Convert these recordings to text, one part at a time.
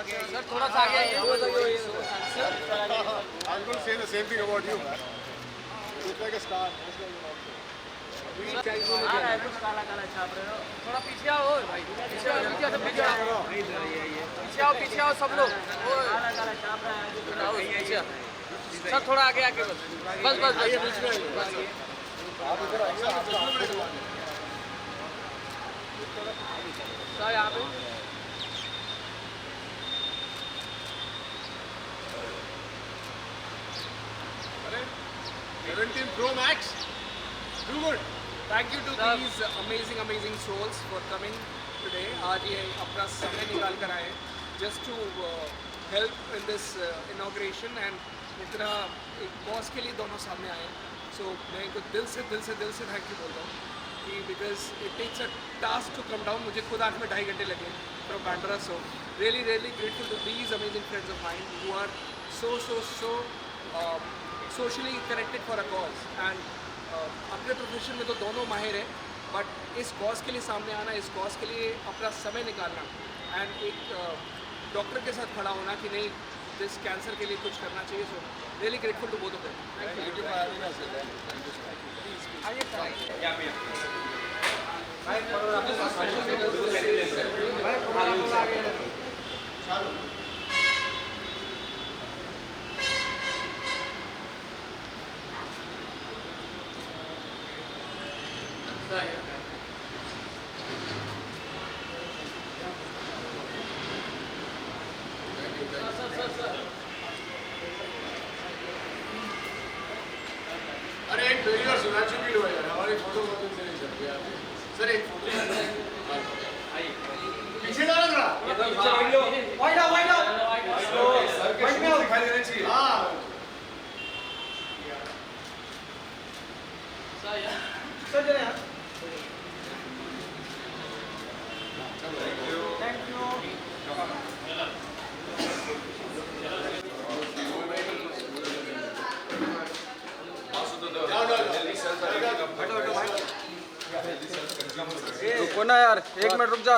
Sir थोड़ा सा आगे आइए। I'm going to say the same thing about you, man. You look like a star. थोड़ा पीछे आओ भाई, पीछे आओ, जल्दी आओ, पीछे आओ, पीछे आओ सब लोग। सर थोड़ा आगे आके बस बस बस आइए बीच में आइए। आप इधर आइए, आप सर यहाँ पे अरे 17 Pro Max, too good. Thank you to these amazing souls for coming today. आज ये अपना समय निकाल कर आए just to help in this inauguration and इतना एक बॉस के लिए दोनों सामने आए। So मैं इनको दिल से thank you बोलता हूँ कि because it takes a task to come down. मुझे खुद आने में 2.5 घंटे लगे from Bandra. So really grateful to these amazing friends of mine who are so socially connected for a cause and अपने प्रोफेशन में तो दोनों माहिर हैं, बट इस कॉज के लिए सामने आना, इस कॉज के लिए अपना समय निकालना एंड एक डॉक्टर के साथ खड़ा होना कि नहीं दिस कैंसर के लिए कुछ करना चाहिए। So really grateful to both of them. Thank you for having us. अरे एक मेरी और सुनाची भी लो यार, हमारी फोटो बहुत दिन से नहीं चल रही है। सर एक फोटो पीछे डालो जरा। वाइड आओ सर में दिखाई देना चाहिए। हाँ सर जरा यार। रुको ना यार, 1 मिनट रुक जा।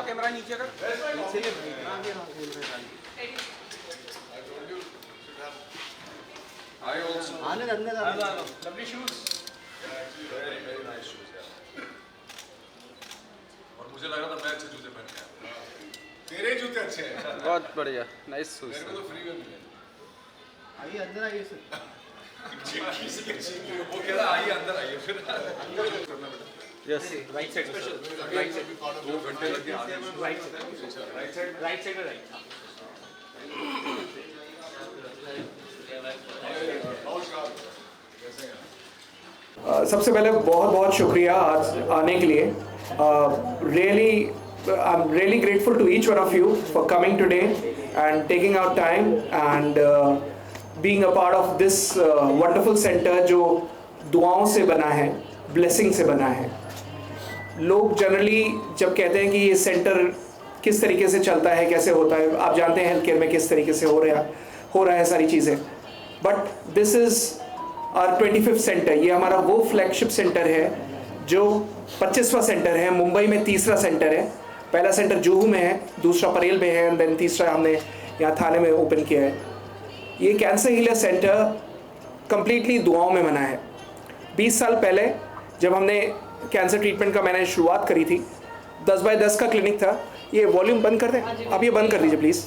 कैमरा नीचे कर। I also lovely shoes. very nice shoes यार। और मुझे लग रहा था मैं अच्छे जूते पहन के आया। तेरे जूते अच्छे हैं। बहुत बढ़िया, नाइस शूज। मेरे को तो फ्री में मिले। आइए अंदर आइए सर। वो कह रहा आइए अंदर आइए फिर करना बेटा। Yes right side special. Right side 2 घंटे लगे आने में। Right side right. सबसे पहले बहुत बहुत शुक्रिया आज आने के लिए। Really I am really grateful to each one of you for coming today and taking out time and being a part of this wonderful centre जो दुआओं से बना है, ब्लेसिंग से बना है। लोग जनरली जब कहते हैं कि ये सेंटर किस तरीके से चलता है, कैसे होता है, आप जानते हैं हेल्थ केयर में किस तरीके से हो रहा है सारी चीज़ें, but this is our 25th centre. ये हमारा वो फ्लैगशिप सेंटर है जो 25वां सेंटर है। मुंबई में 3रा सेंटर है। पहला सेंटर जुहू में है, दूसरा परेल में है, एंड देन तीसरा हमने यहाँ थाने में ओपन किया है। ये कैंसर हीलर सेंटर कम्प्लीटली दुआओं में बना है। 20 साल पहले जब हमने कैंसर ट्रीटमेंट का मैंने शुरुआत करी थी, 10 बाय 10 का क्लिनिक था। ये वॉल्यूम बंद कर दें आप, ये बंद कर दीजिए प्लीज़।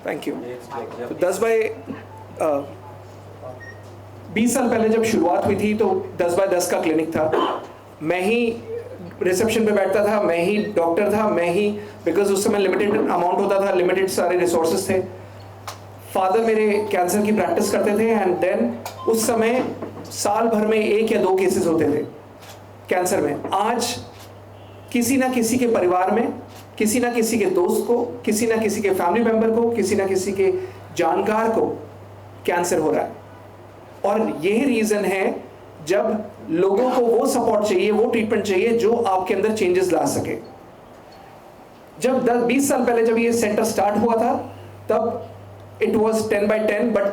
Thank you. तो 10 बाय 20 साल पहले जब शुरुआत हुई थी तो 10 बाय 10 का क्लिनिक था। मैं ही रिसेप्शन पे बैठता था, मैं ही डॉक्टर था, मैं ही, बिकॉज उस समय लिमिटेड अमाउंट होता था, लिमिटेड सारे रिसोर्सेज थे। फादर मेरे कैंसर की प्रैक्टिस करते थे एंड देन उस समय साल भर में 1 या 2 केसेस होते थे कैंसर में। आज किसी ना किसी के परिवार में, किसी ना किसी के दोस्त को, किसी ना किसी के फैमिली मेंबर को, किसी ना किसी के जानकार को कैंसर हो रहा है। और यही रीज़न है जब लोगों को वो सपोर्ट चाहिए, वो ट्रीटमेंट चाहिए जो आपके अंदर चेंजेस ला सके। जब 20 साल पहले जब ये सेंटर स्टार्ट हुआ था तब इट वाज 10 बाय 10, बट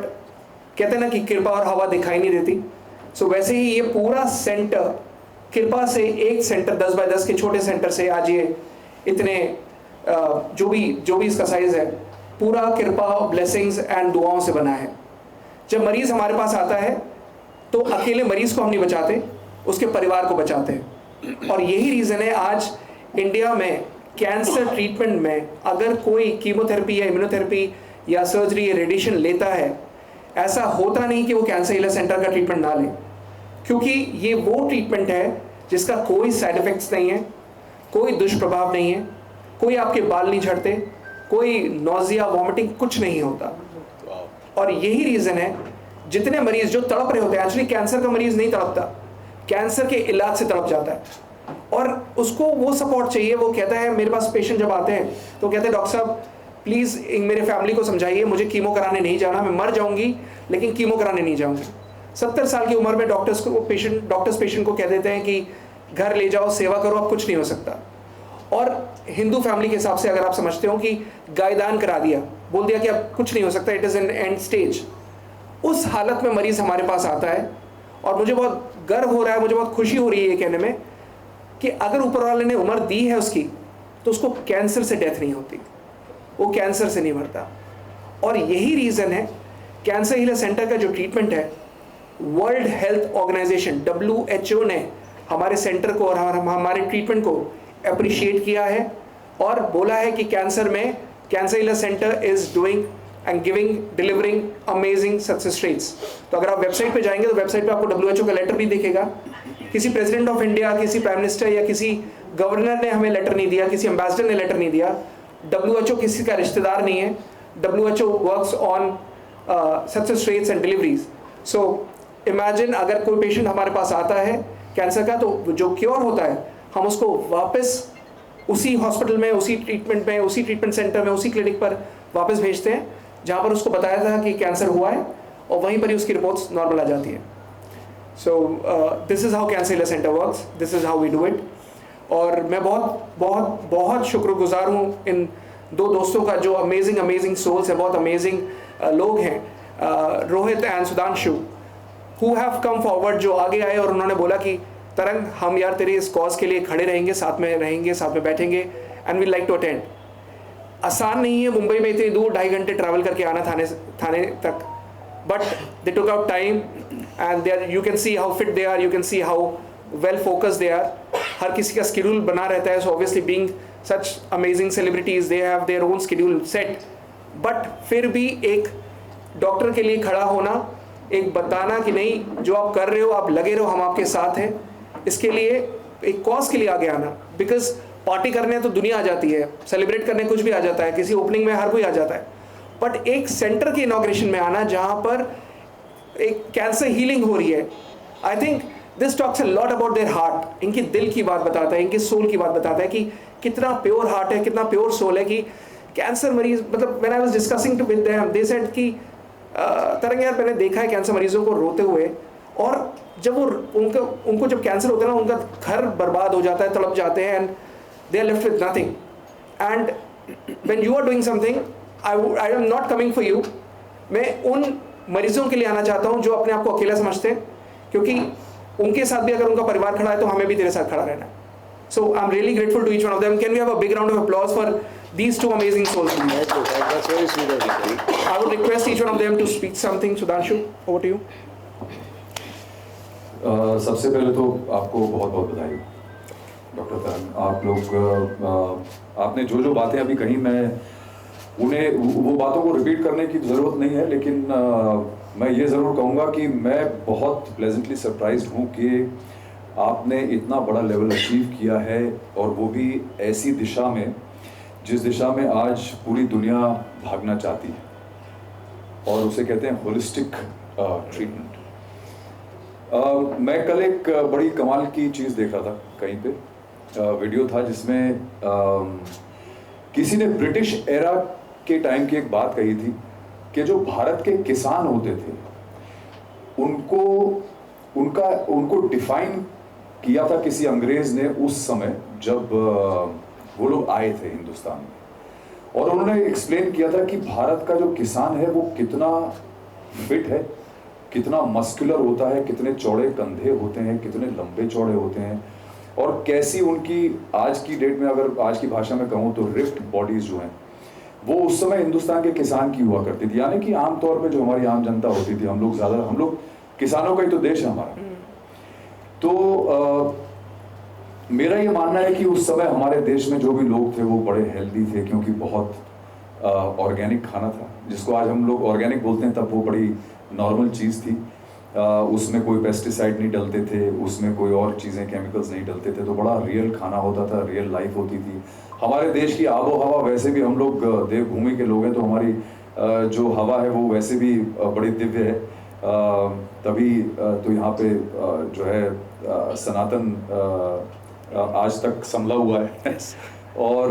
कहते हैं ना कि कृपा और हवा दिखाई नहीं देती, सो वैसे ही ये पूरा सेंटर कृपा से, एक सेंटर 10 बाय 10 के छोटे सेंटर से आज ये इतने जो भी इसका साइज है, पूरा कृपा, ब्लेसिंग्स एंड दुआओं से बना है। जब मरीज हमारे पास आता है तो अकेले मरीज को हम नहीं बचाते, उसके परिवार को बचाते हैं। और यही रीज़न है आज इंडिया में कैंसर ट्रीटमेंट में अगर कोई कीमोथेरेपी या इम्यूनोथेरेपी या सर्जरी या रेडिएशन लेता है, ऐसा होता नहीं कि वो कैंसर हीलर सेंटर का ट्रीटमेंट ना ले, क्योंकि ये वो ट्रीटमेंट है जिसका कोई साइड इफेक्ट्स नहीं है, कोई दुष्प्रभाव नहीं है, कोई आपके बाल नहीं झड़ते, कोई नोजिया, वॉमिटिंग कुछ नहीं होता। और यही रीज़न है जितने मरीज जो तड़प रहे होते हैं, एक्चुअली कैंसर का मरीज नहीं तड़पता, कैंसर के इलाज से तड़प जाता है और उसको वो सपोर्ट चाहिए। वो कहता है, मेरे पास पेशेंट जब आते हैं तो कहते हैं डॉक्टर साहब प्लीज़ मेरे फैमिली को समझाइए, मुझे कीमो कराने नहीं जाना, मैं मर जाऊंगी लेकिन कीमो कराने नहीं जाऊंगी। 70 साल की उम्र में डॉक्टर्स पेशेंट को कह देते हैं कि घर ले जाओ, सेवा करो, अब कुछ नहीं हो सकता। और हिंदू फैमिली के हिसाब से अगर आप समझते हो कि गायदान करा दिया, बोल दिया कि अब कुछ नहीं हो सकता, it is an and stage, उस हालत में मरीज़ हमारे पास आता है। और मुझे बहुत गर्व हो रहा है, मुझे बहुत खुशी हो रही है ये कहने में कि अगर ऊपर वाले ने उम्र दी है उसकी, तो उसको कैंसर से डेथ नहीं होती, वो कैंसर से नहीं मरता। और यही रीज़न है कैंसर हीलर सेंटर का जो ट्रीटमेंट है, वर्ल्ड हेल्थ ऑर्गेनाइजेशन WHO ने हमारे सेंटर को और हमारे ट्रीटमेंट को अप्रिशिएट किया है और बोला है कि कैंसर में cancer healer centre is doing and delivering amazing success rates. तो अगर आप वेबसाइट पे जाएंगे तो वेबसाइट पे आपको WHO का लेटर भी दिखेगा। किसी प्रेसिडेंट ऑफ इंडिया, किसी प्राइम मिनिस्टर या किसी गवर्नर ने हमें लेटर नहीं दिया, किसी एम्बेसडर ने लेटर नहीं दिया। WHO किसी का रिश्तेदार नहीं है। WHO works on success rates and deliveries. So imagine अगर कोई पेशेंट हमारे पास आता है कैंसर का, तो जो क्योर होता है हम उसको वापस उसी हॉस्पिटल में, उसी ट्रीटमेंट में, उसी ट्रीटमेंट सेंटर में, उसी क्लिनिक पर वापस भेजते हैं जहाँ पर उसको बताया था कि कैंसर हुआ है, और वहीं पर ही उसकी रिपोर्ट्स नॉर्मल आ जाती है। So this is how cancer healer centre works, this is how we do it. और मैं बहुत बहुत बहुत शुक्रगुजार हूँ इन दो दोस्तों का जो अमेजिंग सोल्स है, बहुत अमेजिंग लोग हैं, Rohit and Sudhanshu, who have come forward, जो आगे आए और उन्होंने बोला कि तरंग हम यार तेरे इस कॉज के लिए खड़े रहेंगे, साथ में रहेंगे, साथ में बैठेंगे, and we like to attend. आसान नहीं है मुंबई में इतनी दूर 2.5 घंटे ट्रैवल करके आना थाने तक, but they took out time and they are, you can see how fit they are, you can see how well focused they are. हर किसी का स्केड्यूल बना रहता है, so obviously being such amazing celebrities they have their own schedule set, but फिर भी एक doctor के लिए खड़ा होना, एक बताना कि नहीं जो आप कर रहे हो आप लगे रहो, हम आपके साथ हैं, इसके लिए एक कॉज के लिए आगे आना। बिकॉज पार्टी करने तो दुनिया आ जाती है, सेलिब्रेट करने कुछ भी आ जाता है, किसी ओपनिंग में हर कोई आ जाता है, बट एक सेंटर के इनॉग्रेशन में आना जहाँ पर एक कैंसर हीलिंग हो रही है, I think this talks a lot about their heart. इनकी दिल की बात बताता है, इनकी सोल की बात बताता है कि कितना प्योर हार्ट है, कितना प्योर सोल है। कि कैंसर मरीज, मतलब when I was discussing with them, they said कि तरंग यार मैंने देखा है कैंसर मरीजों को रोते हुए, और जब वो उनको जब कैंसर होता है ना, उनका घर बर्बाद हो जाता है, तड़प जाते हैं, and they are left with nothing. And when you are doing something, I am not coming for you, मैं उन मरीजों के लिए आना चाहता हूँ जो अपने आप को अकेला समझते हैं, क्योंकि उनके साथ भी अगर उनका परिवार खड़ा है तो हमें भी तेरे साथ खड़ा रहना है। So I am really grateful to each one of them. Can we have a big round of applause for these two amazing souls? That's very sweet of you. I would request each one of them to speak something. Sudhanshu, over to you. सबसे पहले तो आपको बहुत बहुत बधाई doctor तरंग। आप लोग आपने जो जो बातें अभी कही, मैं उन्हें वो बातों को रिपीट करने की ज़रूरत नहीं है, लेकिन मैं ये ज़रूर कहूँगा कि मैं बहुत प्लेजेंटली सरप्राइज्ड हूँ कि आपने इतना बड़ा लेवल अचीव किया है, और वो भी ऐसी दिशा में जिस दिशा में आज पूरी दुनिया भागना चाहती है, और उसे कहते हैं होलिस्टिक ट्रीटमेंट। मैं कल एक बड़ी कमाल की चीज़ देख रहा था कहीं पे, वीडियो था जिसमें किसी ने ब्रिटिश एरा के टाइम की एक बात कही थी कि जो भारत के किसान होते थे उनको डिफाइन किया था किसी अंग्रेज ने उस समय जब वो लोग आए थे हिंदुस्तान में, और उन्होंने एक्सप्लेन किया था कि भारत का जो किसान है वो कितना फिट है, कितना मस्कुलर होता है, कितने चौड़े कंधे होते हैं, कितने लंबे चौड़े होते हैं, और कैसी उनकी आज की डेट में, अगर आज की भाषा में कहूँ तो रिफ्ट बॉडीज जो हैं वो उस समय हिंदुस्तान के किसान की हुआ करती थी। यानी कि आमतौर पे जो हमारी आम जनता होती थी, हम लोग किसानों का ही तो देश है हमारा। तो मेरा ये मानना है कि उस समय हमारे देश में जो भी लोग थे वो बड़े हेल्दी थे, क्योंकि बहुत ऑर्गेनिक खाना था, जिसको आज हम लोग ऑर्गेनिक बोलते हैं, तब वो बड़ी नॉर्मल चीज़ थी। उसमें कोई पेस्टिसाइड नहीं डलते थे, उसमें कोई और चीज़ें केमिकल्स नहीं डलते थे, तो बड़ा रियल खाना होता था, रियल लाइफ होती थी। हमारे देश की आबो हवा, वैसे भी हम लोग देवभूमि के लोग हैं, तो हमारी जो हवा है वो वैसे भी बड़ी दिव्य है। तभी तो यहाँ पे जो है सनातन आज तक संभला हुआ है। और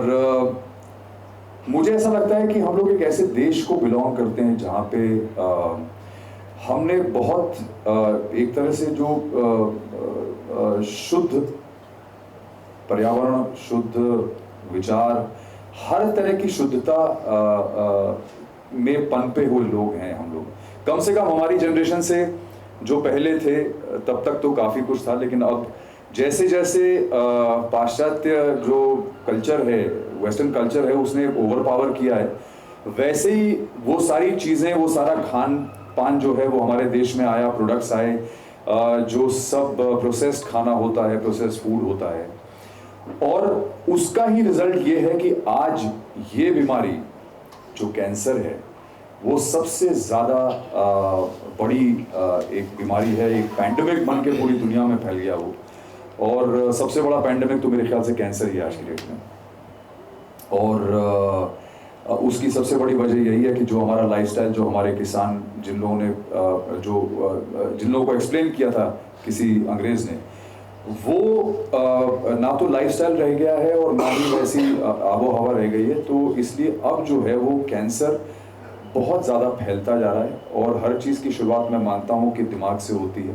मुझे ऐसा लगता है कि हम लोग एक ऐसे देश को बिलोंग करते हैं जहाँ पे हमने बहुत एक तरह से जो शुद्ध पर्यावरण, शुद्ध विचार, हर तरह की शुद्धता में पनपे हुए लोग हैं हम लोग। कम से कम हमारी जनरेशन से जो पहले थे तब तक तो काफ़ी कुछ था, लेकिन अब जैसे जैसे पाश्चात्य जो कल्चर है, वेस्टर्न कल्चर है, उसने ओवर पावर किया है, वैसे ही वो सारी चीज़ें, वो सारा खान पान जो है वो हमारे देश में आया, प्रोडक्ट्स आए, जो सब प्रोसेस्ड खाना होता है, प्रोसेस्ड फूड होता है, और उसका ही रिजल्ट ये है कि आज ये बीमारी जो कैंसर है वो सबसे ज़्यादा बड़ी एक बीमारी है, एक पैंडेमिक बन के पूरी दुनिया में फैल गया वो। और सबसे बड़ा पैंडेमिक तो मेरे ख्याल से कैंसर ही है आज की डेट में। और उसकी सबसे बड़ी वजह यही है कि जो हमारा लाइफस्टाइल, जो हमारे किसान, जिन लोगों को एक्सप्लेन किया था किसी अंग्रेज ने, वो ना तो लाइफस्टाइल रह गया है और ना ही वैसी आबो हवा रह गई है। तो इसलिए अब जो है वो कैंसर बहुत ज़्यादा फैलता जा रहा है, और हर चीज़ की शुरुआत मैं मानता हूँ कि दिमाग से होती है।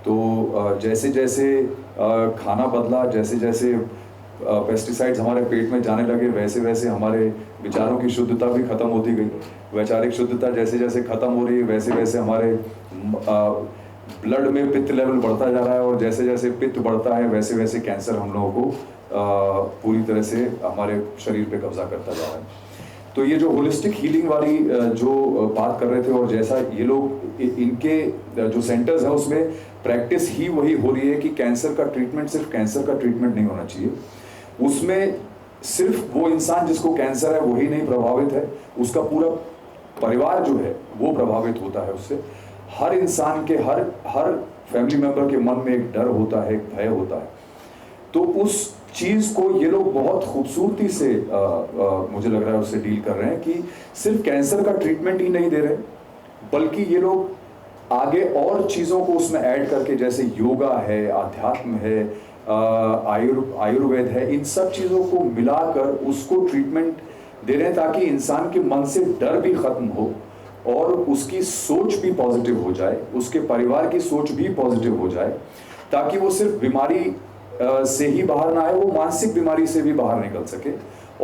तो जैसे जैसे खाना बदला, जैसे जैसे पेस्टिसाइड्स हमारे पेट में जाने लगे, वैसे वैसे हमारे विचारों की शुद्धता भी ख़त्म होती गई। वैचारिक शुद्धता जैसे जैसे ख़त्म हो रही है, वैसे वैसे हमारे ब्लड में पित्त लेवल बढ़ता जा रहा है, और जैसे जैसे पित्त बढ़ता है वैसे वैसे कैंसर हम लोगों को पूरी तरह से हमारे शरीर पे कब्जा करता जा रहा है। तो ये जो होलिस्टिक हीलिंग वाली जो बात कर रहे थे, और जैसा ये लोग इनके जो सेंटर्स हैं उसमें प्रैक्टिस ही वही हो रही है कि कैंसर का ट्रीटमेंट सिर्फ कैंसर का ट्रीटमेंट नहीं होना चाहिए, उसमें सिर्फ वो इंसान जिसको कैंसर है वही नहीं प्रभावित है, उसका पूरा परिवार जो है वो प्रभावित होता है उससे। हर इंसान के हर फैमिली मेंबर के मन में एक डर होता है, एक भय होता है। तो उस चीज़ को ये लोग बहुत खूबसूरती से मुझे लग रहा है उससे डील कर रहे हैं कि सिर्फ कैंसर का ट्रीटमेंट ही नहीं दे रहे, बल्कि ये लोग आगे और चीज़ों को उसमें ऐड करके, जैसे योगा है, आध्यात्म है, आयुर्वेद है, इन सब चीज़ों को मिलाकर उसको ट्रीटमेंट दे रहे हैं, ताकि इंसान के मन से डर भी ख़त्म हो और उसकी सोच भी पॉजिटिव हो जाए, उसके परिवार की सोच भी पॉजिटिव हो जाए, ताकि वो सिर्फ बीमारी से ही बाहर ना आए, वो मानसिक बीमारी से भी बाहर निकल सके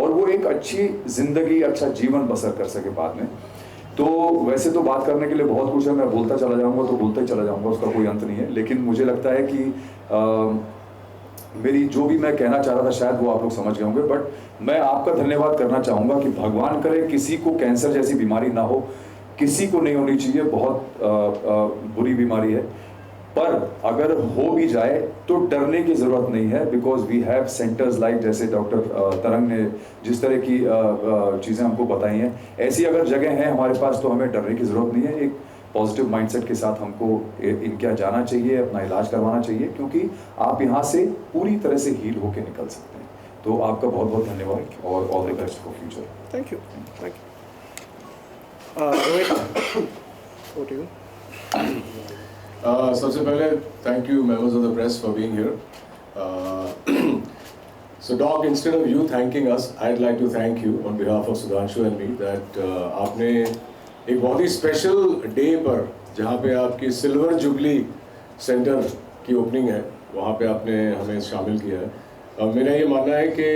और वो एक अच्छी जिंदगी, अच्छा जीवन बसर कर सके बाद में। तो वैसे तो बात करने के लिए बहुत कुछ है, मैं बोलता चला जाऊंगा तो बोलता ही चला जाऊंगा, उसका कोई अंत नहीं है। लेकिन मुझे लगता है कि मेरी जो भी मैं कहना चाह रहा था शायद वो आप लोग समझ गए होंगे, बट मैं आपका धन्यवाद करना चाहूँगा कि भगवान करे किसी को कैंसर जैसी बीमारी ना हो, किसी को नहीं होनी चाहिए, बहुत बुरी बीमारी है। पर अगर हो भी जाए तो डरने की ज़रूरत नहीं है, because we have centres like, जैसे डॉक्टर तरंग ने जिस तरह की चीज़ें हमको बताई हैं, ऐसी अगर जगह हैं हमारे पास तो हमें डरने की ज़रूरत नहीं है। एक पॉजिटिव माइंडसेट के साथ हमको इनके यहाँ जाना चाहिए, अपना इलाज करवाना चाहिए, क्योंकि आप यहाँ से पूरी तरह से हील होकर निकल सकते हैं। तो आपका बहुत बहुत धन्यवाद और all the best for future. Thank you, thank you. Rohit, over to you. सबसे पहले thank you members of the press for being here. So Doc, instead of you thanking us, I'd like to thank you on behalf of Sudhanshu and me that आपने एक बहुत ही special day पर, जहाँ पे आपकी silver jubilee centre की opening है, वहाँ पे आपने हमें शामिल किया है। मेरा ये मानना है कि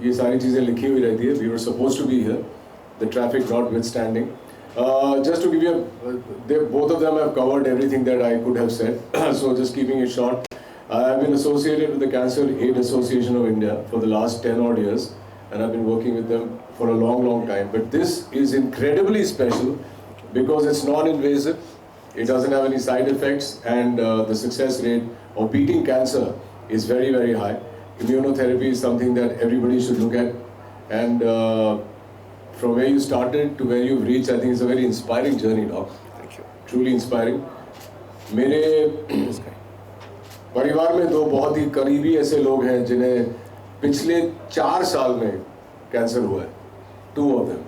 ये सारी चीज़ें लिखी हुई रहती है, we were supposed to be here, the traffic notwithstanding, Just to give you, both of them have covered everything that I could have said. So just keeping it short, I have been associated with the Cancer Aid Association of India for the last 10 odd years, and I've been working with them for a long, long time. But this is incredibly special because it's non-invasive, it doesn't have any side effects, and the success rate of beating cancer is very, very high. Immunotherapy is something that everybody should look at, and from where you started to where you've reached, I think it's a very inspiring journey, Doc. Thank you. Truly inspiring. मेरे परिवार में दो बहुत ही करीबी ऐसे लोग हैं जिन्हें पिछले 4 साल में कैंसर हुआ है. 2 of them.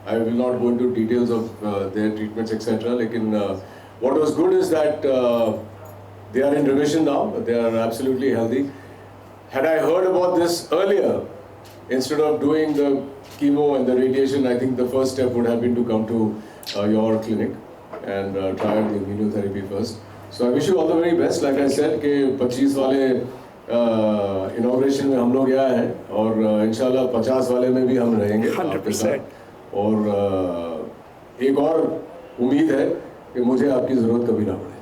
I will not go into details of their treatments, etc. लेकिन what was good is that they are in remission now. They are absolutely healthy. Had I heard about this earlier, instead of doing the chemo and the radiation, I think the first step would have been to come to your clinic and try out the immunotherapy first. So I wish you all the very best. Like I said, कि 25 वाले inauguration में हम लोग यहाँ हैं और इंशाल्लाह 50 वाले में भी हम रहेंगे 100%. और एक और उम्मीद है कि मुझे आपकी ज़रूरत कभी ना पड़े.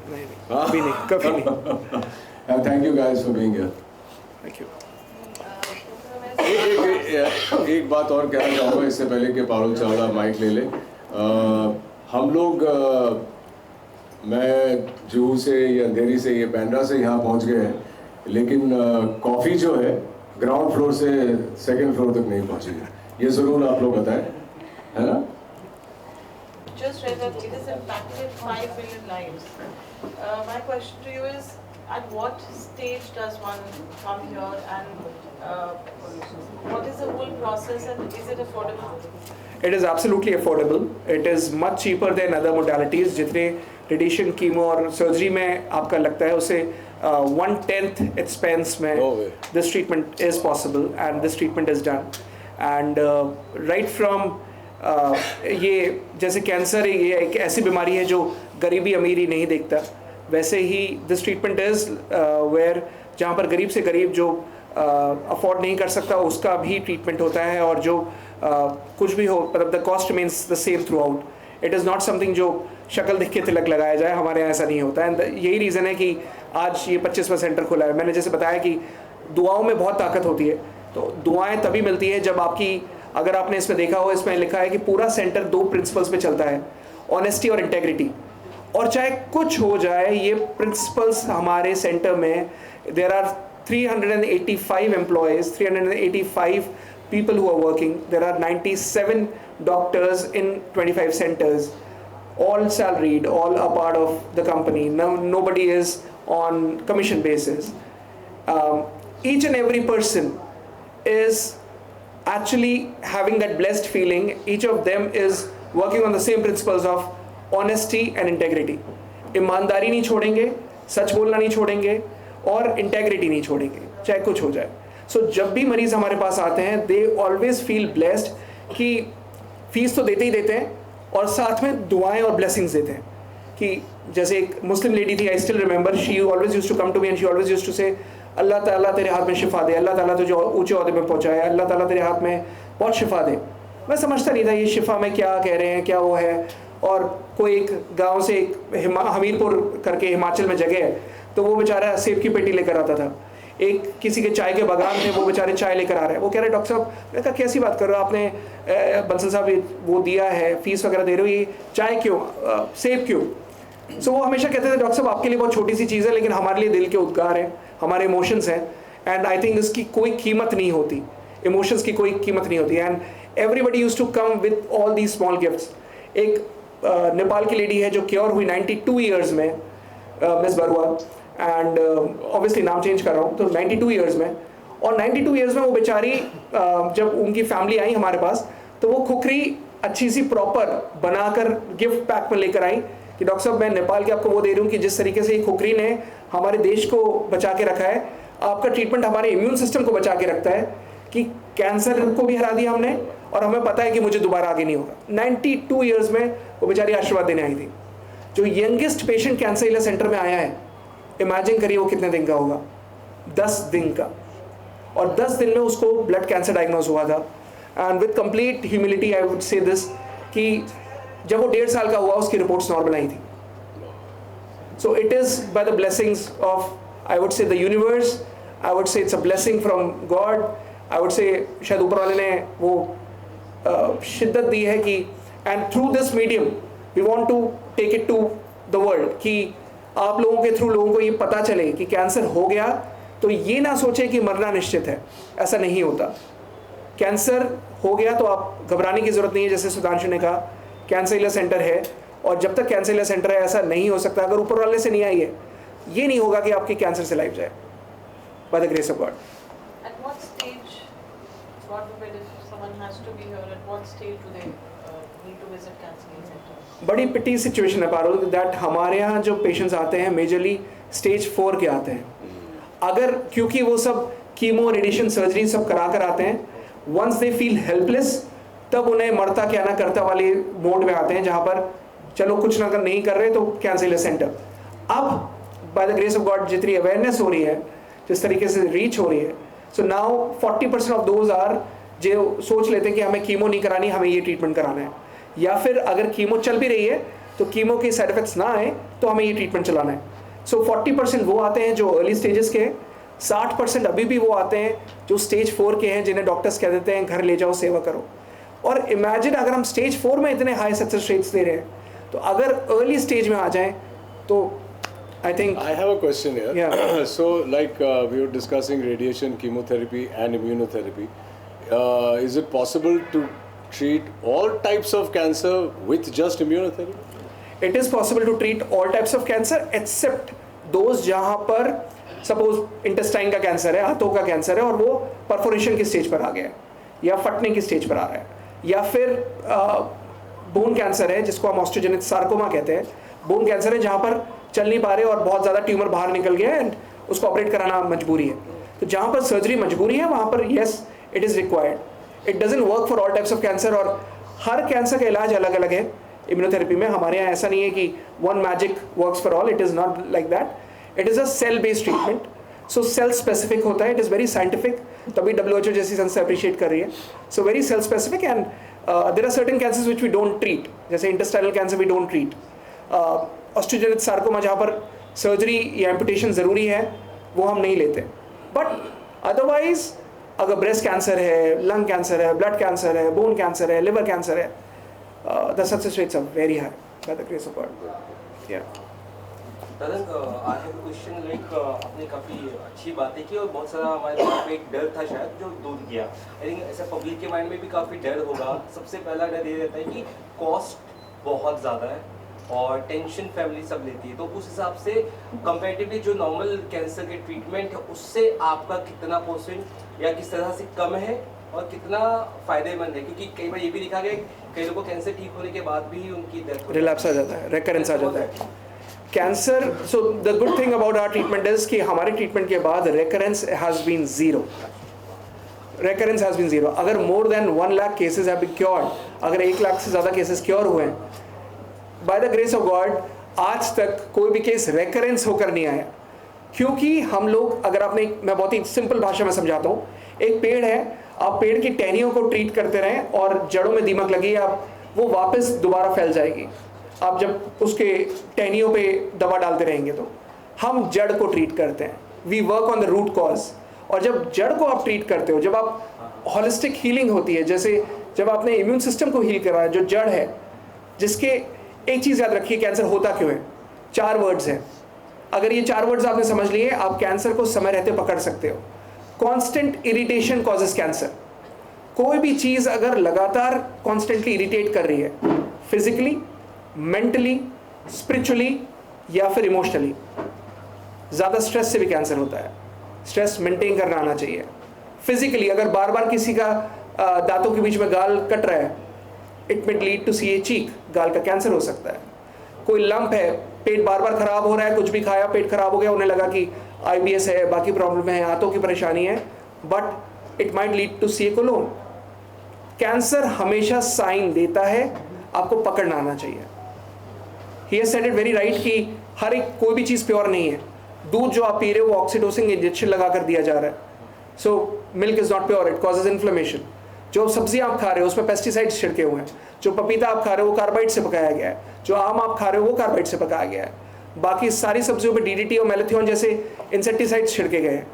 कभी नहीं, कभी नहीं. And thank you guys for being here. Thank you. एक बात और कहना चाहूँगा इससे पहले कि पारुल चावला माइक ले ले. हम लोग मैं जुहू से या अंधेरी से या बांद्रा से यहाँ पहुँच गए हैं, लेकिन कॉफ़ी जो है ग्राउंड फ्लोर से 2nd फ्लोर तक नहीं पहुँची है. ये ज़रूर आप लोग बताएं, है ना? Just read that it has impacted 5 billion lives. My question to you is, at what stage does one come here, and what is the whole process, and is it affordable? It is absolutely affordable. It is much cheaper than other modalities. जितने radiation, chemo और surgery में आपका लगता है उसे 1/10 expense में this treatment is possible and this treatment is done. And right from ये जैसे कैंसर है, ये एक ऐसी बीमारी है जो गरीबी अमीरी नहीं देखता, वैसे ही दिस ट्रीटमेंट इज़ वेयर जहाँ पर गरीब से गरीब जो अफोर्ड नहीं कर सकता उसका भी ट्रीटमेंट होता है, और जो कुछ भी हो मतलब the cost means the same through out. It is not something जो शक्ल दिख के तिलक लगाया जाए, हमारे यहाँ ऐसा नहीं होता. एंड यही रीज़न है कि आज ये 25वां सेंटर खुला है. मैंने जैसे बताया कि दुआओं में बहुत ताकत होती है, तो दुआएं तभी मिलती है जब आपकी, अगर आपने इसमें देखा हो, इसमें लिखा है कि पूरा सेंटर 2 प्रिंसिपल्स पे चलता है, ऑनेस्टी और इंटेग्रिटी. और चाहे कुछ हो जाए, ये प्रिंसिपल्स हमारे सेंटर में, there are 385 employees, 385 people who are working. There are 97 doctors in 25 centers, all salaried, all a part of the company. Nobody is on commission basis. Each and every person is actually having that blessed feeling. Each of them is working on the same principles of honesty and integrity. ईमानदारी नहीं छोड़ेंगे, सच बोलना नहीं छोड़ेंगे, और integrity नहीं छोड़ेंगे, चाहे कुछ हो जाए. सो जब भी मरीज़ हमारे पास आते हैं, दे ऑलवेज फील ब्लेस्ड कि फीस तो देते ही देते हैं और साथ में दुआएं और ब्लेसिंग्स देते हैं. कि जैसे एक मुस्लिम लेडी थी, I still remember, she always used to come to me and she always used to say, अल्लाह ताला तेरे हाथ में शिफा दे, अल्लाह ताला तुझे ऊंचे ओहदे में पहुंचाए, अल्लाह ताला तेरे हाथ में बहुत शिफा दे. मैं समझता नहीं था ये शिफा में क्या कह रहे हैं, क्या वो है. और कोई एक गाँव से एक हमीरपुर करके हिमाचल में जगह है, तो वो बेचारा सेब की पेटी लेकर आता था. एक किसी के चाय के बागान थे, वो बेचारे चाय लेकर आ रहे हैं. वो कह रहे डॉक्टर साहब, मैंने कहा कैसी बात कर रहे हो, आपने बंसल साहब वो दिया है, फीस वगैरह दे रहे हो, ये चाय क्यों, सेब क्यों. सो वो हमेशा कहते थे डॉक्टर साहब आपके लिए बहुत छोटी सी चीज़ है, लेकिन हमारे लिए दिल के उद्गार हैं, हमारे इमोशंस हैं, एंड आई थिंक इसकी कोई कीमत नहीं होती, इमोशंस की कोई कीमत नहीं होती. And everybody used to come with all the small gifts. एक नेपाल की लेडी है जो क्योर हुई 92 ईयर्स में, मिस बरुआ, एंड ऑब्वियसली नाम चेंज कर रहा हूँ, तो 92 ईयर्स में, और 92 ईयर्स में वो बेचारी जब उनकी फैमिली आई हमारे पास, तो वो खुखरी अच्छी सी प्रॉपर बनाकर गिफ्ट पैक में लेकर आई कि डॉक्टर साहब मैं नेपाल के आपको वो दे रही हूँ कि जिस तरीके से ये खुखरी ने हमारे देश को बचा के रखा है, आपका ट्रीटमेंट हमारे इम्यून सिस्टम को बचा के रखता है, कि कैंसर को भी हरा दिया हमने और हमें पता है कि मुझे दोबारा आगे नहीं होगा. 92 ईयर्स में वो बेचारी आशीर्वाद देने आई थी. जो यंगेस्ट पेशेंट कैंसर इलाज सेंटर में आया है, इमेजिन करिए वो कितने दिन का होगा, 10 दिन का. और 10 दिन में उसको ब्लड कैंसर डायग्नोज हुआ था. And with complete humility I would say this कि जब वो 1.5 साल का हुआ उसकी रिपोर्ट्स नॉर्मल आई थी. So it is by the blessings of, I would say, the universe. I would say it's a blessing from God. I would say शायद ऊपर वाले ने वो शिद्दत दी है कि, and through this medium we want to take it to the world कि आप लोगों के थ्रू लोगों को ये पता चले कि कैंसर हो गया तो ये ना सोचे कि मरना निश्चित है. ऐसा नहीं होता. कैंसर हो गया तो आप घबराने की ज़रूरत नहीं है. जैसे सुधांशु ने कहा, कैंसर केयर सेंटर है, और जब तक कैंसर केयर सेंटर है ऐसा नहीं हो सकता अगर ऊपर वाले से नहीं आई है, ये नहीं होगा कि आपकी कैंसर से लाइफ जाए. Bye the grace of God. At what stage, God forbid, if someone has to be here, at what stage do they need to visit cancer care center? बड़ी पिटी सिचुएशन है पारुल, दैट हमारे यहाँ जो patients आते हैं majorly stage 4 के आते हैं. अगर क्योंकि वो सब कीमो, रेडिएशन, सर्जरी सब करा कर आते हैं, वंस दे फील हेल्पलेस तब उन्हें मरता क्या ना करता वाली मोड में आते हैं, जहाँ पर चलो कुछ ना नहीं कर रहे तो कैंसर केयर सेंटर. अब bye the grace of God जितनी अवेयरनेस हो रही है, जिस तरीके से रीच हो रही है, so now 40% of those are जो सोच लेते हैं कि हमें कीमो नहीं करानी, हमें ये ट्रीटमेंट कराना है, या फिर अगर कीमो चल भी रही है तो कीमो के साइड इफेक्ट्स ना आए तो हमें ये ट्रीटमेंट चलाना है. सो 40% वो आते हैं जो अर्ली स्टेजेस के हैं, 60% अभी भी वो आते हैं जो स्टेज 4 के हैं, जिन्हें डॉक्टर्स कह देते हैं घर ले जाओ सेवा करो. और इमेजिन अगर हम स्टेज 4 में इतने हाई सक्सेस रेट्स दे रहे हैं, तो अगर अर्ली स्टेज में आ जाएं तो I think. I have a question here. Yeah. So, like we were discussing radiation, chemotherapy, and immunotherapy. Is it possible to treat all types of cancer with just immunotherapy? It is possible to treat all types of cancer except those जहाँ पर suppose intestine का cancer है, हाथों का cancer है, और वो perforation की स्टेज पर आ गया है, या फटने की स्टेज पर आ रहा है, या फिर बोन कैंसर है जिसको हम ऑस्टियोजेनिक सार्कोमा कहते हैं. बोन कैंसर है जहाँ पर चल नहीं पा रहे और बहुत ज़्यादा ट्यूमर बाहर निकल गया है एंड उसको ऑपरेट कराना मजबूरी है. तो जहाँ पर सर्जरी मजबूरी है वहाँ पर yes it is required. It doesn't work for all types of cancer, और हर कैंसर का इलाज अलग अलग है. इम्यूनोथेरेपी में हमारे यहाँ ऐसा नहीं है कि one magic works for all. It is not like that. It is a cell based treatment. So cell specific होता है. It is very scientific. तभी WHO जैसी संस्था अप्रिशिएट कर रही है. So very cell specific, and there are certain cancers which we don't treat. जैसे intestinal cancer we don't treat. Osteogenic sarcoma जहाँ पर सर्जरी या एम्पुटेशन ज़रूरी है वो हम नहीं लेते. बट अदरवाइज अगर ब्रेस्ट कैंसर है, लंग कैंसर है, ब्लड कैंसर है, बोन कैंसर है, लिवर कैंसर है, the success rates are very high by the grace of God. या तदन I have a question. Like आपने काफ़ी अच्छी बातें की और बहुत सारा हमारे दिमाग में एक डर था शायद जो दूर किया. आई थिंक ऐसा पब्लिक के माइंड में भी काफ़ी डर होगा. सबसे पहला डर ये रहता है कि कॉस्ट बहुत ज़्यादा है और टेंशन फैमिली सब लेती है. तो उस हिसाब से कंपैरेटिवली जो नॉर्मल कैंसर के ट्रीटमेंट है उससे आपका कितना % या किस तरह से कम है और कितना फ़ायदेमंद है? क्योंकि कई बार ये भी देखा गया कई लोगों को कैंसर ठीक होने के बाद भी उनकी डेथ रिलैप्स आ जाता है, रेकरेंस आ जाता है cancer. So the good thing about our treatment is कि हमारे ट्रीटमेंट के बाद recurrence has been zero. Recurrence has been zero. अगर more than 1 lakh cases have been cured, अगर 1 लाख से ज़्यादा केसेस क्योर हुए हैं by the grace of God, आज तक कोई भी केस रेकरेंस होकर नहीं आया. क्योंकि हम लोग, अगर आपने, मैं बहुत ही सिंपल भाषा में समझाता हूँ, एक पेड़ है, आप पेड़ की टहनियों को ट्रीट करते रहें और जड़ों में दीमक लगी, आप वो वापस दोबारा फैल जाएगी. आप जब उसके टहनियों पे दवा डालते रहेंगे तो हम जड़ को ट्रीट करते हैं. We work on the root cause. और जब जड़ को आप ट्रीट करते हो, जब आप होलिस्टिक हीलिंग होती है, जैसे जब आपने इम्यून सिस्टम को हील करा, जो जड़ है, जिसके एक चीज़ याद रखिए कैंसर होता क्यों है. 4 वर्ड्स हैं. अगर ये 4 वर्ड्स आपने समझ लिए, आप कैंसर को समय रहते पकड़ सकते हो. Constant irritation causes cancer. कोई भी चीज़ अगर लगातार कॉन्स्टेंटली इरिटेट कर रही है, फिजिकली, मेंटली, स्पिरिचुअली या फिर इमोशनली, ज़्यादा स्ट्रेस से भी कैंसर होता है. स्ट्रेस मेंटेन करना आना चाहिए. फिजिकली अगर बार बार किसी का दांतों के बीच में गाल कट रहा है, it may lead to CA cheek, गाल का कैंसर हो सकता है. कोई लंप है, पेट बार बार खराब हो रहा है, कुछ भी खाया पेट खराब हो गया, उन्हें लगा कि IBS है, बाकी प्रॉब्लम है, हाथों की परेशानी है, but it might lead to CA colon. Cancer हमेशा साइन देता है, आपको पकड़ना आना चाहिए. He has said it very right कि हर एक कोई भी चीज़ प्योर नहीं है. दूध जो आप पी रहे हो वो ऑक्सीटोसिन इंजेक्शन लगा कर दिया जा रहा है. So milk is not pure, it causes inflammation. जो सब्जियां आप खा रहे हो उसमें पेस्टिसाइड्स छिड़के हुए हैं, जो पपीता आप खा रहे हो वो कार्बाइड से पकाया गया है, जो आम आप खा रहे हो वो कार्बाइड से पकाया गया है, बाकी सारी सब्जियों में DDT और मैलेथियोन जैसे इंसेक्टिसाइड्स छिड़के गए हैं,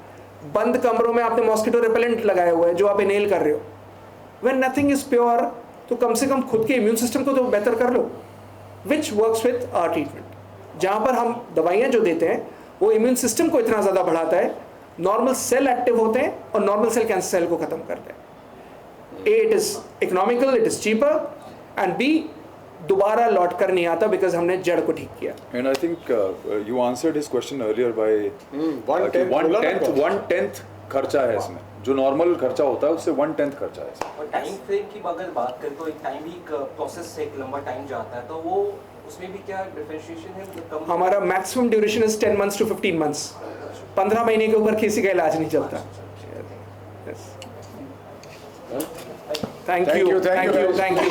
बंद कमरों में आपने मॉस्किटो रिपेलेंट लगाया हुआ है जो आप इनहेल कर रहे हो। व्हेन नथिंग इज प्योर, तो कम से कम खुद के इम्यून सिस्टम को तो बेहतर कर लो, which works with our treatment. जहाँ पर हम दवाइयाँ जो देते हैं वो इम्यून सिस्टम को इतना ज़्यादा बढ़ाता है, नॉर्मल सेल एक्टिव होते हैं और नॉर्मल सेल कैंसर सेल को ख़त्म करते हैं। A, it is economical, it is cheaper, and B, दोबारा लौट कर नहीं आता बिकॉज हमने जड़ को ठीक किया। And I think you answered his question earlier by one tenth खर्चा है इसमें, जो नॉर्मल खर्चा होता है उससे 1/10 खर्चा है इसमें। और टाइम फ्रेम की अगर बात करें तो एक टाइम भी प्रोसेस से एक लंबा टाइम जाता है, तो वो उसमें भी क्या डिफरेंशिएशन है? मतलब हमारा maximum duration is 10 months to 15 months। 15 महीने के ऊपर किसी का इलाज नहीं चलता। Thank you, thank you, thank you.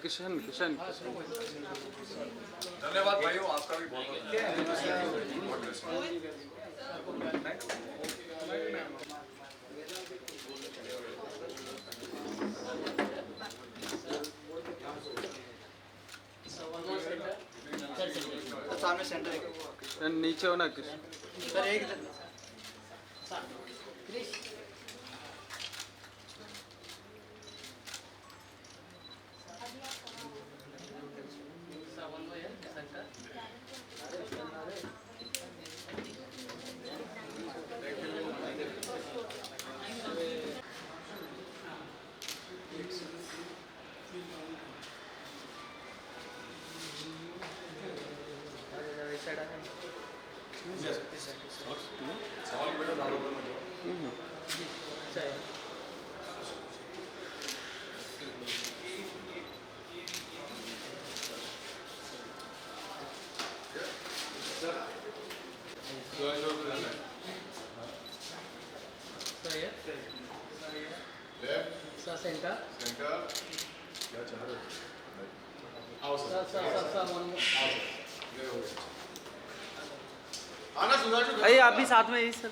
Kishan Kishan धन्यवाद भाइयों, आपका भी बहुत सामने सेंटर नीचे हो ना किशन। सर एक अरे आप भी साथ में ही सर।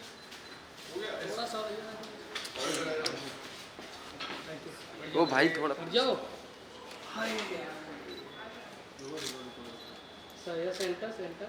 वो भाई थोड़ा जाओ। Centre centre